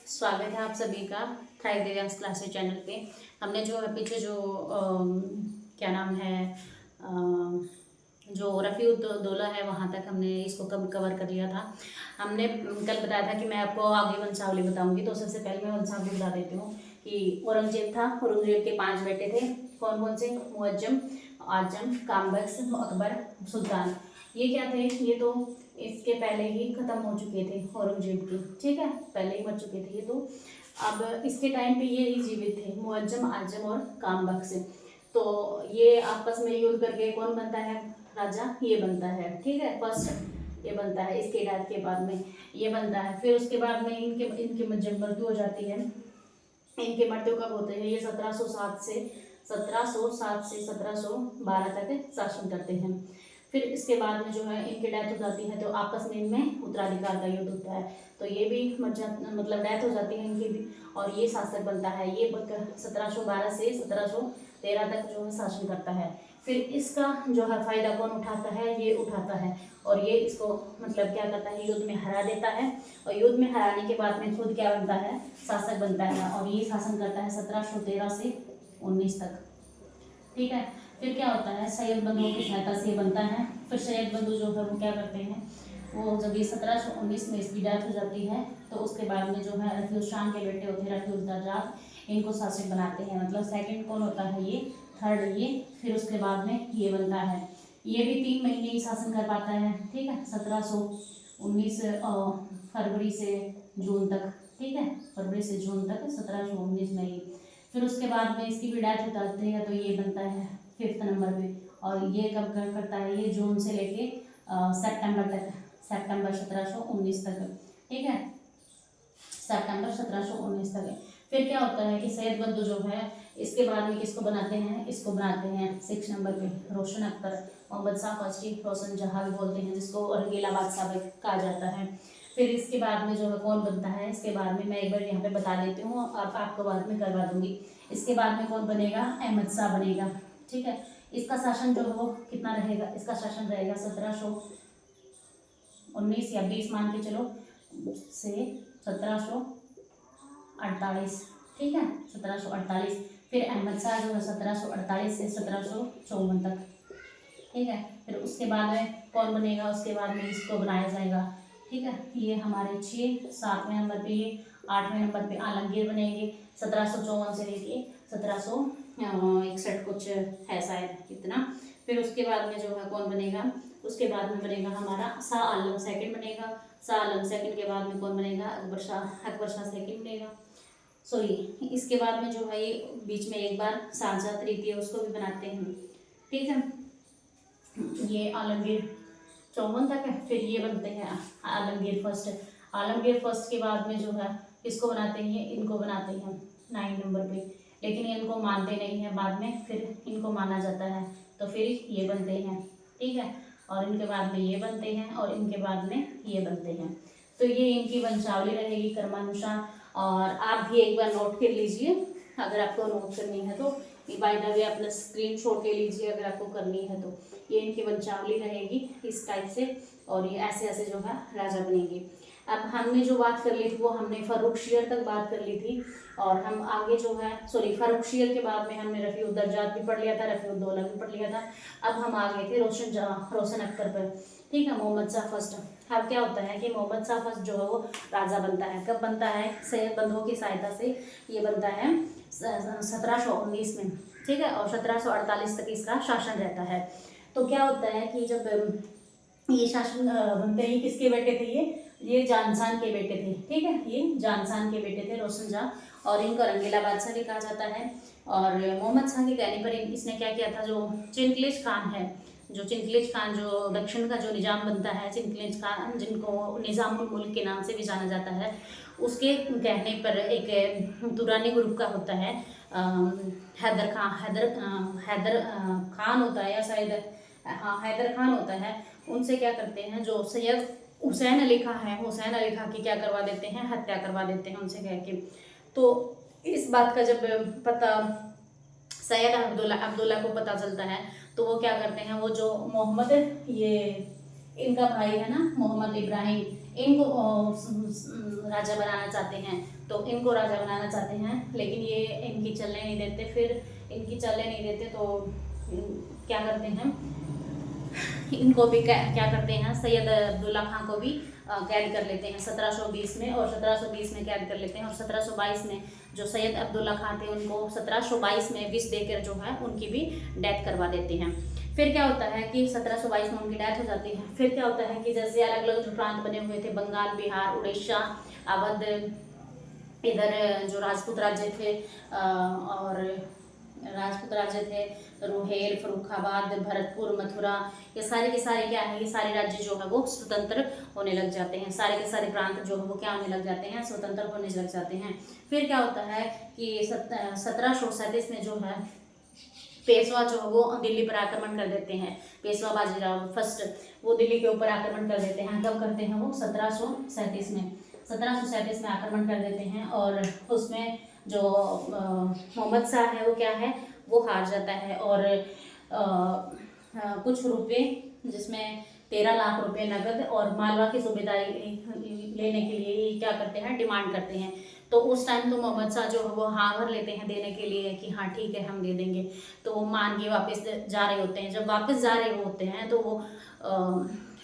स्वागत है आप सभी का थ्राइव दिव्यांश क्लासेस चैनल पे। हमने जो है पीछे जो क्या नाम है जो रफ़ीउद्दौला है वहाँ तक हमने इसको कवर कर लिया था। हमने कल बताया था कि मैं आपको आगे वंशावली बताऊंगी। तो सबसे पहले मैं वंशावली बता देती हूँ कि औरंगजेब था। औरंगजेब के 5 बेटे थे। कौन कौन से? मुअज्जम, आजम, कामबख्श, अकबर, सुल्तान। ये क्या थे? ये तो इसके पहले ही खत्म हो चुके थे औरंगजेब के, ठीक है, पहले ही मर चुके थे ये तो। अब इसके टाइम पे ये ही जीवित थे, मुअज्जम, आजम और कामबख्श। तो ये आपस में युद्ध करके कौन बनता है राजा? ये बनता है, ठीक है, फर्स्ट ये बनता है। इसके डेथ के बाद में ये बनता है। फिर उसके बाद में इनकी जब मृत्यु हो जाती है। इनके मृत्यु कब होते हैं? ये 1707 से 1712 तक शासन करते हैं। फिर इसके बाद में जो है इनकी डेथ हो जाती है, तो आपस में इनमें उत्तराधिकार का युद्ध होता है। तो ये भी मतलब डेथ हो जाती है इनकी भी, और ये शासक बनता है। ये 1712 से 1713 तक जो है शासन करता है। फिर इसका जो है फायदा कौन उठाता है? ये उठाता है, और ये इसको मतलब क्या करता है? युद्ध में हरा देता है। और युद्ध में हराने के बाद में खुद क्या बनता है? शासक बनता है, और ये शासन करता है 1713 से 19 तक, ठीक है। फिर क्या होता है? सैयद बंधुओं की सहायता से बनता है। फिर सैयद बंधु जो है वो क्या करते हैं? वो जब ये 1719 में इसकी डेथ हो जाती है, तो उसके बाद में जो है रफ़ी शान के बेटे होते हैं रफ़ी दर्जात, इनको शासक बनाते हैं। मतलब सेकंड कौन होता है? ये थर्ड ये। फिर उसके बाद में ये बनता है। ये भी 3 महीने ही शासन कर पाता है, ठीक है, 1719 फरवरी से जून तक, ठीक है, फरवरी से जून तक 1719 में ही। फिर उसके बाद में इसकी भी डेथ हो जाती है, तो ये बनता है 5th नंबर पे। और ये कब करता है? ये जून से लेके सितंबर तक, सितंबर 1719 तक, ठीक है, सितंबर 1719 तक। फिर क्या होता है कि सैयद बंधु जो है इसके बाद में किसको बनाते हैं? इसको बनाते हैं 6 नंबर पे रोशन अख्तर, मोहम्मद शाह फर्स्टी, रोशन जहां भी बोलते हैं, जिसको रंगीला बादशाह भी कहा जाता है। फिर इसके बाद में जो है कौन बनता है? इसके बाद में मैं एक बार यहाँ पे बता देती हूँ, आपको बाद में करवा दूंगी। इसके बाद में कौन बनेगा? अहमद शाह बनेगा, ठीक है। इसका शासन जो है वो कितना रहेगा? इसका शासन रहेगा 1719 या 20 मान के चलो से 1748, ठीक है, 1748। फिर अहमद शाह जो है 1748 से 1754 तक, ठीक है। फिर उसके बाद में कौन बनेगा? उसके बाद में इसको बनाया जाएगा, ठीक है। ये हमारे 6 7वें नंबर पे, ये 8वें नंबर पे आलमगीर बनेंगे 1754 से लेके 1761 कुछ है शायद इतना। फिर उसके बाद में जो है कौन बनेगा? उसके बाद में बनेगा हमारा शाह आलम सेकंड बनेगा। शाह आलम सेकंड के बाद में कौन बनेगा? अकबर शाह सेकंड बनेगा। सॉरी, इसके बाद में जो है ये बीच में एक बार शाहजहाँ तृतीय उसको भी बनाते हैं, ठीक है। ये आलमगीर 54 तक है। फिर ये बनते हैं आलमगीर फर्स्ट। आलमगीर फर्स्ट के बाद में जो है किसको बनाते हैं? इनको बनाते हैं 9 नंबर पे, लेकिन इनको मानते नहीं है बाद में, फिर इनको माना जाता है, तो फिर ये बनते हैं, ठीक है। और इनके बाद में ये बनते हैं, और इनके बाद में ये बनते हैं। तो ये इनकी वंशावली रहेगी क्रमानुसार। और आप भी एक बार नोट कर लीजिए, अगर आपको नोट करनी है तो बाय द वे अपना स्क्रीनशॉट ले लीजिए अगर आपको करनी है तो। ये इनकी वंशावली रहेगी इस टाइप से, और ये ऐसे ऐसे जो है राजा बनेंगे। अब हमने जो बात कर ली थी वो हमने फर्रुखशियर तक बात कर ली थी, और हम आगे जो है सॉरी फर्रुखशियर के बाद में हमने रफ़ीउद्दर्जात भी पढ़ लिया था, रफ़ीउद्दौला भी पढ़ लिया था। अब हम आ गए थे रोशन अख्तर पर, ठीक है, मोहम्मद शाह फर्स्ट। अब क्या होता है कि मोहम्मद शाह फर्स्ट जो है वो राजा बनता है। कब बनता है? सैयद बंधुओं की सहायता से ये बनता है 1719 में, ठीक है, और 1748 तक इसका शासन रहता है। तो क्या होता है कि जब ये शासन बनते ही किसके बेटे थे? ये जानसान के बेटे थे, ठीक है, ये जानसान के बेटे थे रोशन जहाँ, और इनको रंगीला बादशाह भी कहा जाता है। और मोहम्मद शाह के कहने पर इसने क्या किया था? जो चिनकलिज खान है, जो चिनकलिज खान जो दक्षिण का जो निजाम बनता है, चिनकलिज खान जिनको निज़ामुल मुल्क के नाम से भी जाना जाता है, उसके कहने पर एक दुरानी ग्रुप का होता है हैदर खान होता है, या शायद हाँ हैदर खान होता है। उनसे क्या करते हैं? जो सैयद हुसैन अली खां है, हुसैन अली खां की क्या करवा देते हैं? हत्या करवा देते हैं उनसे कह के। तो इस बात का जब पता सैयद अब्दुल्ला को पता चलता है, तो वो क्या करते हैं? वो जो मोहम्मद, ये इनका भाई है ना मोहम्मद इब्राहिम, इनको राजा बनाना चाहते हैं, तो इनको राजा बनाना चाहते हैं, लेकिन ये इनकी चलने नहीं देते। फिर इनकी चलने नहीं देते तो क्या करते हैं, इनको भी क्या करते हैं, सैयद अब्दुल्ला खां को भी कैद कर लेते हैं 1720 में, और 1720 में कैद कर लेते हैं। और 1722 में जो सैयद अब्दुल्ला खां थे उनको 1722 में विष देकर जो है उनकी भी डेथ करवा देते हैं। फिर क्या होता है कि 1722 में उनकी डेथ हो जाती है। फिर क्या होता है कि जैसे अलग अलग जो प्रांत बने हुए थे, बंगाल, बिहार, उड़ीसा, अवध, इधर जो राजपूत राज्य थे और राजपूत राज्य थे, रुहेल, फर्रुखाबाद, भरतपुर, मथुरा, ये सारे के सारे क्या है, ये सारे राज्य जो है वो स्वतंत्र होने लग जाते हैं। सारे के सारे प्रांत जो है वो क्या होने लग जाते हैं, स्वतंत्र होने लग जाते हैं। फिर क्या होता है कि 1737 में जो है पेशवा जो है वो दिल्ली पर आक्रमण कर देते हैं। पेशवा बाजीराव फर्स्ट वो दिल्ली के ऊपर आक्रमण कर देते हैं। कब करते हैं वो? 1737 में। 1737 में आक्रमण कर देते हैं और उसमें जो मोहम्मद शाह है वो क्या है, वो हार जाता है और कुछ रुपए, जिसमें 13 लाख रुपए नगद और मालवा की सूबेदारी लेने के लिए क्या करते हैं, डिमांड करते हैं। तो उस टाइम तो मोहम्मद शाह जो है वो हाँ भर लेते हैं देने के लिए कि हाँ ठीक है हम दे देंगे। तो वो मान के वापस जा रहे होते हैं। जब वापस जा रहे होते हैं तो वो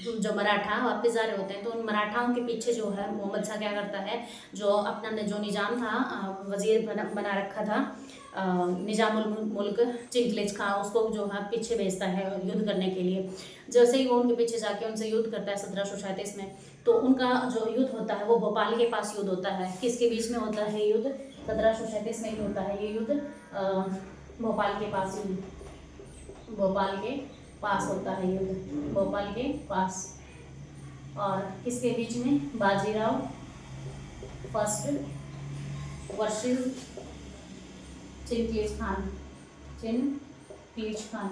जो मराठा वापस जा रहे होते हैं, तो उन मराठाओं के पीछे जो है मोहम्मद शाह क्या करता है, जो अपना जो निज़ाम था, वजीर बना रखा था निज़ामुल मुल्क चिंगलेज खां, उसको जो है पीछे भेजता है युद्ध करने के लिए। जैसे ही वो उनके पीछे जाके उनसे युद्ध करता है 1737 में, तो उनका जो युद्ध होता है वो भोपाल के पास युद्ध होता है। किसके बीच में होता है युद्ध? 1737 में ही होता है ये युद्ध, भोपाल के पास युद्ध, भोपाल के पास होता है युद्ध, भोपाल के पास। और किसके बीच में? बाजीराव फर्स्ट वर्सेस चिंगलेज खान, चिंगलेज खान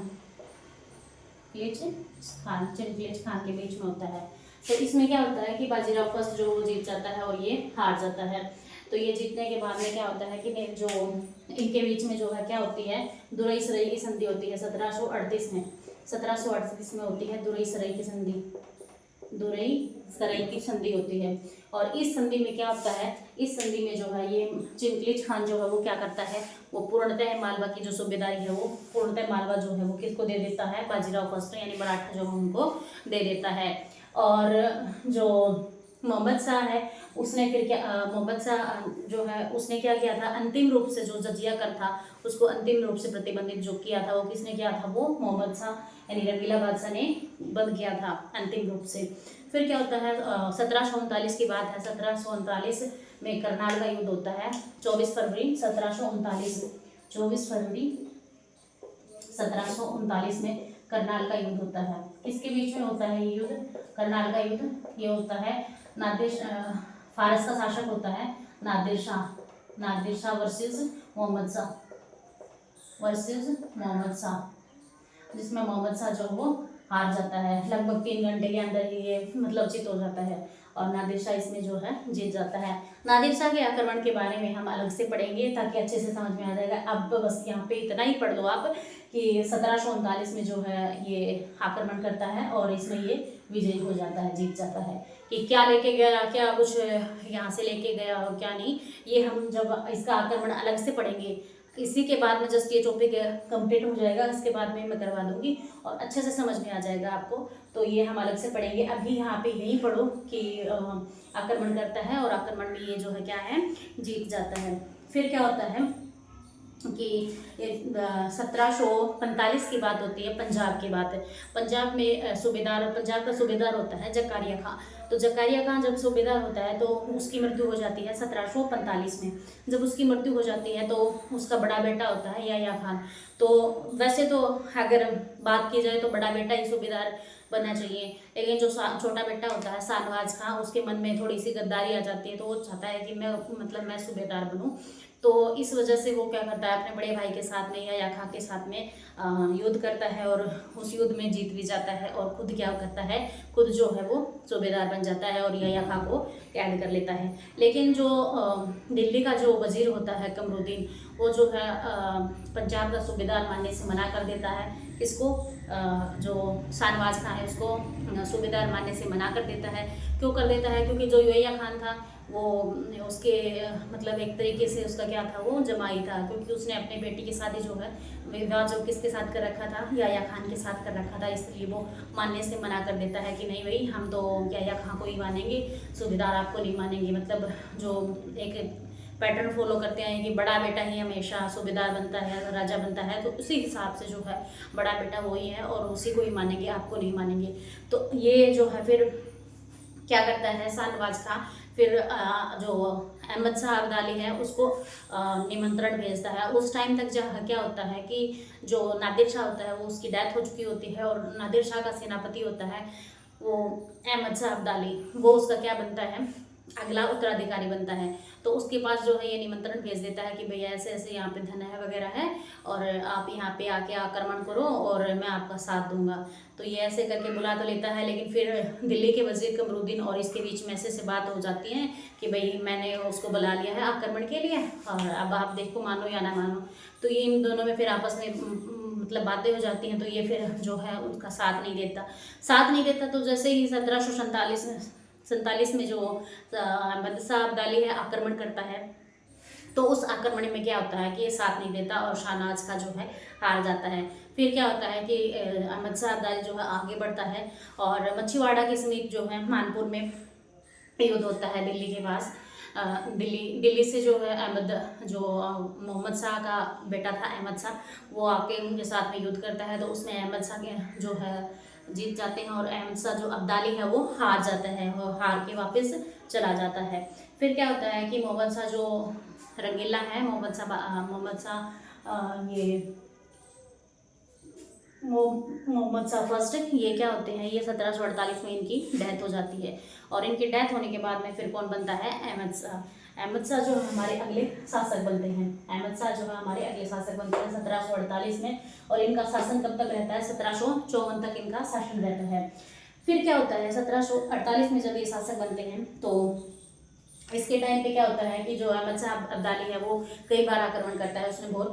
के बीच में होता है। तो इसमें क्या होता है कि बाजीराव फर्स्ट जो वो जीत जाता है और ये हार जाता है। तो ये जीतने के बाद में क्या होता है कि जो इनके बीच में जो है क्या होती है, दुरई सराई की संधि होती है 1738 में। 1738 में होती है दुरई सराई की संधि, दुरई सराई की संधि होती है। और इस संधि में क्या होता है, इस संधि में जो है ये चिंगलेज खान जो है वो क्या करता है, वो पूर्णतः मालवा की जो सूबेदारी है वो पूर्णतः मालवा जो है वो किसको दे देता है, बाजीराव फर्स्ट यानी मराठा जो है उनको दे देता है। और जो मोहम्मद शाह है उसने फिर क्या, मोहम्मद शाह जो है उसने क्या किया था, अंतिम रूप से जो जजिया कर था उसको अंतिम रूप से प्रतिबंधित जो किया था वो किसने किया था, वो मोहम्मद शाह यानी रंगीला बादशाह ने बंद किया था अंतिम रूप से। फिर क्या होता है, 1739 की बात है, 1739 में करनाल का युद्ध होता है। 24 फरवरी 1739, 24 फरवरी 1739 में करनाल का युद्ध होता है। किसके बीच में होता है ये युद्ध, करनाल का युद्ध? ये होता है नादिर, फारस का शासक होता है नादिर शाह वर्सेस मोहम्मद शाह, जिसमें मोहम्मद शाह जो वो हार जाता है। लगभग 3 घंटे के अंदर ही ये मतलब जीत हो जाता है और नादिर शाह इसमें जो है जीत जाता है। नादिर शाह के आक्रमण के बारे में हम अलग से पढ़ेंगे ताकि अच्छे से समझ में आ जाएगा। अब बस यहाँ पे इतना ही पढ़ लो आप कि 1739 में जो है ये आक्रमण करता है और इसमें ये विजयी हो जाता है, जीत जाता है। कि क्या लेके गया, क्या कुछ यहाँ से लेके गया और क्या नहीं, ये हम जब इसका आक्रमण अलग से पढ़ेंगे। इसी के बाद में जस्ट ये टॉपिक कंप्लीट हो जाएगा, इसके बाद में मैं करवा दूंगी और अच्छे से समझ में आ जाएगा आपको। तो ये हम अलग से पढ़ेंगे। अभी यहाँ पे यही पढ़ो कि आक्रमण करता है और आक्रमण में ये जो है क्या है, जीत जाता है। फिर क्या होता है कि 1745 की बात होती है, पंजाब की बात है। पंजाब में पंजाब का सूबेदार होता है जकारिया खां। तो जकारिया खां जब सूबेदार होता है तो उसकी मृत्यु हो जाती है 1745 में। जब उसकी मृत्यु हो जाती है तो उसका बड़ा बेटा होता है याया खान। तो वैसे तो अगर बात की जाए तो बड़ा बेटा ही सूबेदार बनना चाहिए, लेकिन जो छोटा बेटा होता है शाहनवाज खां, उसके मन में थोड़ी सी गद्दारी आ जाती है। तो वो चाहता है कि मैं सूबेदार बनूं। तो इस वजह से वो क्या करता है, अपने बड़े भाई के साथ में याया खां के साथ में युद्ध करता है और उस युद्ध में जीत भी जाता है और खुद क्या करता है, खुद जो है वो सूबेदार बन जाता है और याया खां को कैद कर लेता है। लेकिन जो दिल्ली का जो वजीर होता है कमरुद्दीन, वो जो है पंजाब का सूबेदार मानने से मना कर देता है। किसको? जो शाहनवाज खान है उसको सूबेदार मानने से मना कर देता है। क्यों कर देता है? क्योंकि जो यहिया खान था वो उसके मतलब एक तरीके से उसका क्या था, वो जमाई था, क्योंकि उसने अपनी बेटी की शादी जो है विवाह जो किसके साथ कर रखा था, यहिया खान के साथ कर रखा था। इसलिए वो मानने से मना कर देता है कि नहीं भाई, हम तो यहिया खान को ही मानेंगे, सूबेदार आपको नहीं मानेंगे। मतलब जो एक पैटर्न फॉलो करते हैं कि बड़ा बेटा ही हमेशा सूबेदार बनता है, राजा बनता है, तो उसी हिसाब से जो है बड़ा बेटा वही है और उसी को ही मानेंगे, आपको नहीं मानेंगे। तो ये जो है फिर क्या करता है शाहनवाज खां, फिर जो अहमद शाह अब्दाली है उसको निमंत्रण भेजता है। उस टाइम तक जहाँ क्या होता है कि जो नादिर शाह होता है वो उसकी डेथ हो चुकी होती है, और नादिर शाह का सेनापति होता है वो अहमद शाह अब्दाली, वो उसका क्या बनता है, अगला उत्तराधिकारी बनता है। तो उसके पास जो है ये निमंत्रण भेज देता है कि भैया ऐसे ऐसे यहाँ पे धन है वगैरह है, और आप यहाँ पे आके आक्रमण करो और मैं आपका साथ दूंगा। तो ये ऐसे करके बुला तो लेता है, लेकिन फिर दिल्ली के वजीर कमरुद्दीन और इसके बीच में ऐसे बात हो जाती है कि भाई मैंने उसको बुला लिया है आक्रमण के लिए, और अब आप देखो मानो या ना मानो। तो ये इन दोनों में फिर आपस में मतलब बातें हो जाती हैं। तो ये फिर जो है उनका साथ नहीं देता। तो जैसे ही 1747 में जो अहमद शाह अब्दाली है आक्रमण करता है, तो उस आक्रमण में क्या होता है कि ये साथ नहीं देता और शाहनवाज का जो है हार जाता है। फिर क्या होता है कि अहमद शाह अब्दाली जो है आगे बढ़ता है और मच्छीवाड़ा के समीप जो है मानपुर में युद्ध होता है दिल्ली के पास। दिल्ली से जो है मोहम्मद शाह का बेटा था अहमद शाह, वो आके उनके साथ में युद्ध करता है। तो उसमें अहमद शाह के जो है जीत जाते हैं और अहमद शाह जो अब्दाली है वो हार जाता है और हार के वापस चला जाता है। फिर क्या होता है कि मोहम्मद शाह जो रंगीला है, मोहम्मद शाह फर्स्ट, ये क्या होते हैं, ये 1748 में इनकी डेथ हो जाती है। और इनकी डेथ होने के बाद में फिर कौन बनता है, अहमद शाह जो हमारे अगले शासक बनते हैं। अहमद शाह जो है हमारे अगले शासक बनते हैं 1748 में। और इनका शासन कब तक रहता है, 1754 तक इनका शासन रहता है। फिर क्या होता है 1748 में जब ये शासक बनते हैं, तो इसके टाइम पे क्या होता है कि जो अहमद शाह अब्दाली है वो कई बार आक्रमण करता है। उसने बहुत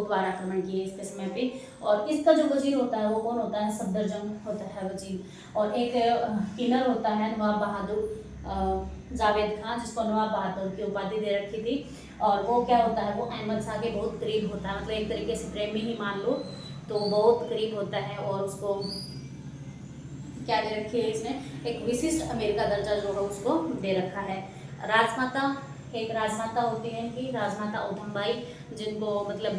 बार आक्रमण किए इसके समय पे। और इसका जो वजीर होता है वो कौन होता है, सफदरजंग होता है वजीर। और एक किन्नर होता है नवाब बहादुर जावेद खान, जिसको नवाब बहादुर की उपाधि दे रखी थी। और वो क्या होता है, वो अहमद शाह के बहुत करीब होता है, मतलब एक तरीके से प्रेमी ही मान लो, तो बहुत करीब होता है। और उसको क्या दे रखी है, इसने एक विशिष्ट अमीर का दर्जा जो है उसको दे रखा है। एक राजमाता होती है इनकी, राजमाता उधमबाई, जिनको मतलब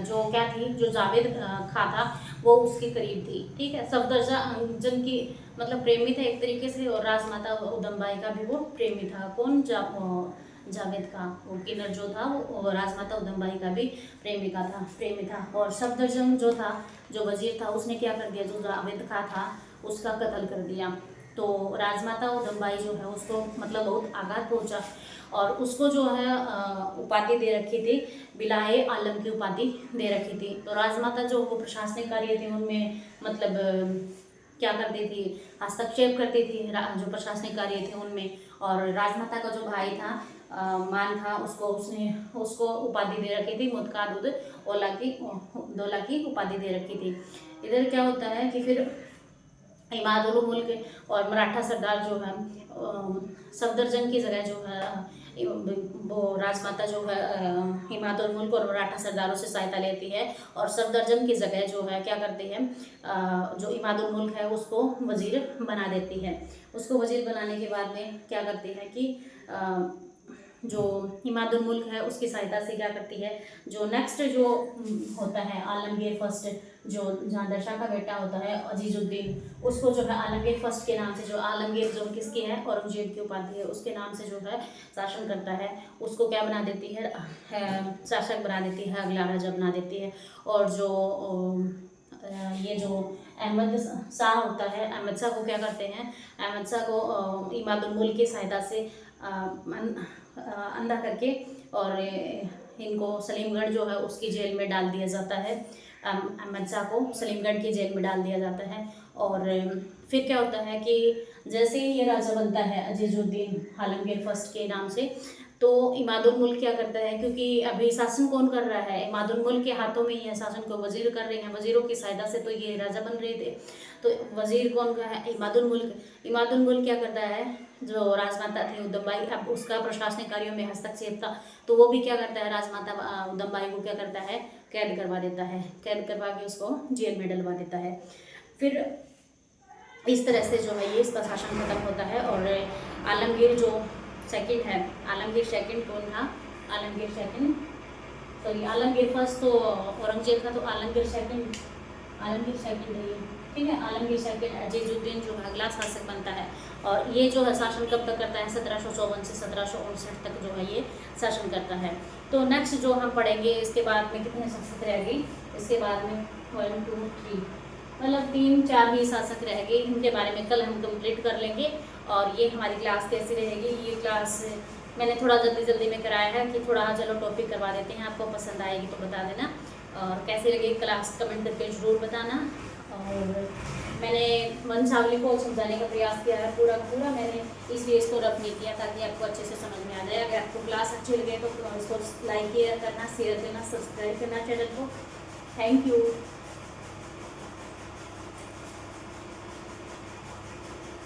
जो क्या थी, जो जावेद खां था वो उसके करीब थी, ठीक है। सफदरजंग की मतलब प्रेमी थे एक तरीके से, और राजमाता उधमबाई का भी वो प्रेमी था। कौन, जावेद खां, वो किन्नर जो था वो राजमाता उधमबाई का भी प्रेमी था। और सफदरजंग जो था, जो वजीर था, उसने क्या कर दिया, जो जावेद खां था उसका कत्ल कर दिया। तो राजमाता उधमबाई जो है उसको मतलब बहुत आघात पहुंचा, और उसको जो है उपाधि दे रखी थी, बिलाए आलम की उपाधि दे रखी थी। तो राजमाता जो वो प्रशासनिक कार्य थे उनमें मतलब क्या करती थी, हस्तक्षेप करती थी जो प्रशासनिक कार्य थे उनमें। और राजमाता का जो भाई था मान था, उसको उपाधि दे रखी थी, मुतकाद दौला की उपाधि दे रखी थी। इधर क्या होता है कि फिर इमादुल मुल्क और मराठा सरदार जो है सफदरजंग की जगह जो है वो राजमाता जो है इमादुल मुल्क और मराठा सरदारों से सहायता लेती है। और सफदरजंग की जगह जो है क्या करती है, जो इमादुल मुल्क है उसको वजीर बना देती है। उसको वजीर बनाने के बाद में क्या करती है कि जो इमादुल मुल्क है उसकी सहायता से क्या करती है, जो नेक्स्ट जो होता है आलमगीर फर्स्ट, जो जहां शाह का बेटा होता है अजीजुद्दीन, उसको जो है आलमगीर फर्स्ट के नाम से, जो आलमगीर जो किसकी है, औरंगजेब की उपाधि है, उसके नाम से जो है शासन करता है, उसको क्या बना देती है, शासक बना देती है, अगला राजा बना देती है। और जो ये जो अहमद शाह होता है, अहमद शाह को क्या करते हैं, अहमद शाह को इमादुल मुल्क की सहायता से अंधा करके और इनको सलीमगढ़ जो है उसकी जेल में डाल दिया जाता है। अहमद शाह को सलीमगढ़ की जेल में डाल दिया जाता है। और फिर क्या होता है कि जैसे ही ये राजा बनता है अजीजुद्दीन आलमगीर फर्स्ट के नाम से, तो इमादुल मुल्क क्या करता है, क्योंकि अभी शासन कौन कर रहा है, इमादुल मुल्क के हाथों में ही है शासन को, वजीर कर रहे हैं, वजीरों की सहायता से तो ये राजा बन रहे थे। तो वजीर कौन का है, इमादुल मुल्क। इमादुल मुल्क क्या करता है, जो राजमाता थे उदमबाई, अब उसका प्रशासनिक कार्यों में हस्तक्षेप था, तो वो भी क्या करता है, राजमाता उदमबाई को क्या करता है, कैद करवा देता है, कैद करवा के उसको जेल में डलवा देता है। फिर इस तरह से जो है ये इसका शासन खत्म होता है। और आलमगीर जो सेकंड है, आलमगीर सेकंड कौन था, Alamgir second, sorry Alamgir first तो औरंगजेब था, तो आलमगीर सेकंड है ये, ठीक है। आलमगीर सेकंड अजीजुद्दीन जो अगला शासक बनता है। और ये जो है शासन कब तक करता है, 1754 से 1759 तक जो है ये शासन करता है। तो नेक्स्ट जो हम पढ़ेंगे, इसके बाद में कितने शासक रहेंगे, इसके बाद में 1 2 3 मतलब 3-4 ही शासक रहेंगे, इनके बारे में कल हम कंप्लीट कर लेंगे। और ये हमारी क्लास कैसी रहेगी, ये क्लास मैंने थोड़ा जल्दी में कराया है कि थोड़ा चलो टॉपिक करवा देते हैं, आपको पसंद आएगी तो बता देना, और कैसी लगी क्लास कमेंट करके ज़रूर बताना। और मैंने वंशावली को समझाने का प्रयास किया है पूरा का पूरा, मैंने इसलिए इसको रफ नहीं किया ताकि आपको अच्छे से समझ में आ जाए। अगर आपको क्लास अच्छी लगे तो इसको लाइक करना, शेयर करना, सब्सक्राइब करना चैनल को। Thank you.